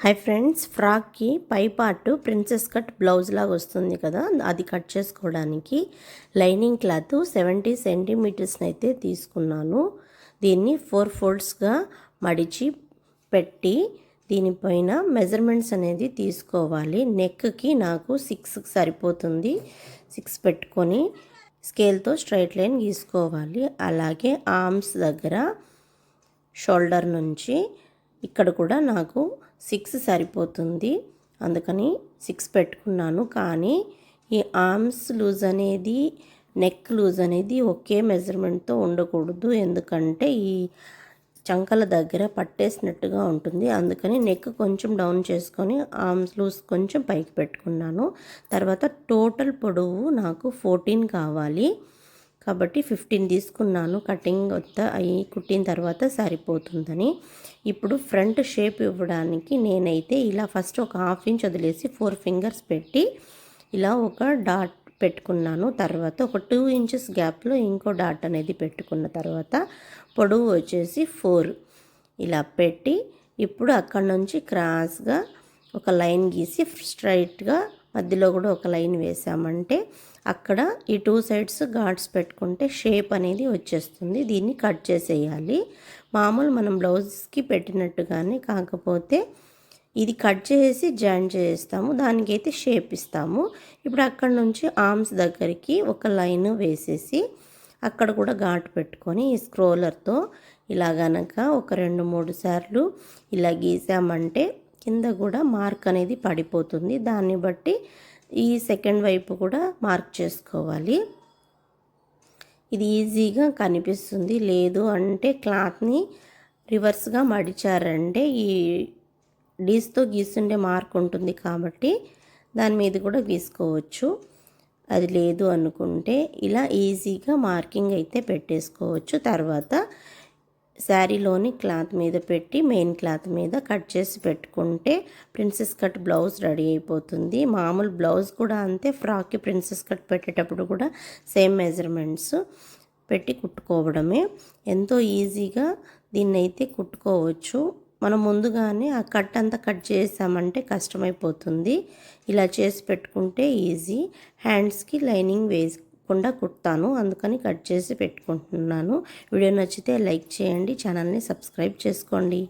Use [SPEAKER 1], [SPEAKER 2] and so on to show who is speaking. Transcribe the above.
[SPEAKER 1] Hi friends, ఫ్రాక్కి పై part princess cut blouse లాగా వస్తుంది కదా, అది కట్ చేసుకోవడానికి లైనింగ్ క్లాత్ 70 సెంటీమీటర్స్ని అయితే తీసుకున్నాను. దీన్ని 4 ఫోల్డ్స్గా మడిచి పెట్టి దీనిపైన మెజర్మెంట్స్ అనేది తీసుకోవాలి. నెక్కి నాకు 6 సరిపోతుంది. 6 పెట్టుకొని స్కేల్తో స్ట్రైట్ లైన్ గీసుకోవాలి. అలాగే ఆర్మ్స్ దగ్గర షోల్డర్ నుంచి ఇక్కడ కూడా నాకు 6 సరిపోతుంది. అందుకని 6 పెట్టుకున్నాను. కానీ ఈ ఆర్మ్స్ లూజ్ అనేది, నెక్ లూజ్ అనేది ఒకే మెజర్మెంట్తో ఉండకూడదు. ఎందుకంటే ఈ చంకల దగ్గర పట్టేసినట్టుగా ఉంటుంది. అందుకని నెక్ కొంచెం డౌన్ చేసుకొని ఆర్మ్స్ లూజ్ కొంచెం పైకి పెట్టుకున్నాను. తర్వాత టోటల్ పొడవు నాకు 14 కావాలి కాబట్టి 15 తీసుకున్నాను. కటింగ్ అయి కుట్టిన తర్వాత సరిపోతుందని. ఇప్పుడు ఫ్రంట్ షేప్ ఇవ్వడానికి నేనైతే ఇలా ఫస్ట్ ఒక 1/2 ఇంచ్ వదిలేసి 4 ఫింగర్స్ పెట్టి ఇలా ఒక డాట్ పెట్టుకున్నాను. తర్వాత ఒక 2 ఇంచెస్ గ్యాప్లో ఇంకో డాట్ అనేది పెట్టుకున్న తర్వాత పొడవు వచ్చేసి 4 ఇలా పెట్టి ఇప్పుడు అక్కడ నుంచి క్రాస్గా ఒక లైన్ గీసి స్ట్రైట్గా మధ్యలో కూడా ఒక లైన్ వేసామంటే అక్కడ ఈ 2 సైడ్స్ ఘాట్స్ పెట్టుకుంటే షేప్ అనేది వచ్చేస్తుంది. దీన్ని కట్ చేసేయాలి. మామూలు మనం బ్లౌజ్కి పెట్టినట్టుగానే, కాకపోతే ఇది కట్ చేసి జాయిన్ చేస్తాము, దానికైతే షేప్ ఇస్తాము. ఇప్పుడు అక్కడ నుంచి ఆర్మ్స్ దగ్గరికి ఒక లైన్ వేసేసి అక్కడ కూడా ఘాట్ పెట్టుకొని ఈ స్క్రోలర్తో ఇలా గనక ఒక 2-3 సార్లు ఇలా గీసామంటే కింద కూడా మార్క్ అనేది పడిపోతుంది. దాన్ని బట్టి ఈ సెకండ్ వైపు కూడా మార్క్ చేసుకోవాలి. ఇది ఈజీగా కనిపిస్తుంది. లేదు అంటే క్లాత్ని రివర్స్గా మడిచారంటే ఈ డీస్తో గీస్తుండే మార్క్ ఉంటుంది కాబట్టి దాని మీద కూడా గీసుకోవచ్చు. అది లేదు అనుకుంటే ఇలా ఈజీగా మార్కింగ్ అయితే పెట్టేసుకోవచ్చు. తర్వాత శారీలోని క్లాత్ మీద పెట్టి మెయిన్ క్లాత్ మీద కట్ చేసి పెట్టుకుంటే ప్రిన్సెస్ కట్ బ్లౌజ్ రెడీ అయిపోతుంది. మామూలు బ్లౌజ్ కూడా అంతే. ఫ్రాక్కి ప్రిన్సెస్ కట్ పెట్టేటప్పుడు కూడా సేమ్ మెజర్మెంట్స్ పెట్టి కుట్టుకోవడమే. ఎంతో ఈజీగా దీన్నైతే కుట్టుకోవచ్చు. మనం ముందుగానే ఆ కట్ అంతా కట్ చేసామంటే కష్టమైపోతుంది. ఇలా చేసి పెట్టుకుంటే ఈజీ. హ్యాండ్స్కి లైనింగ్ వేయకుండా కుడతాను, అందుకని కట్ చేసి పెట్టుకుంటున్నాను. వీడియో నచ్చితే లైక్ చేయండి, ఛానల్ని సబ్స్క్రైబ్ చేసుకోండి.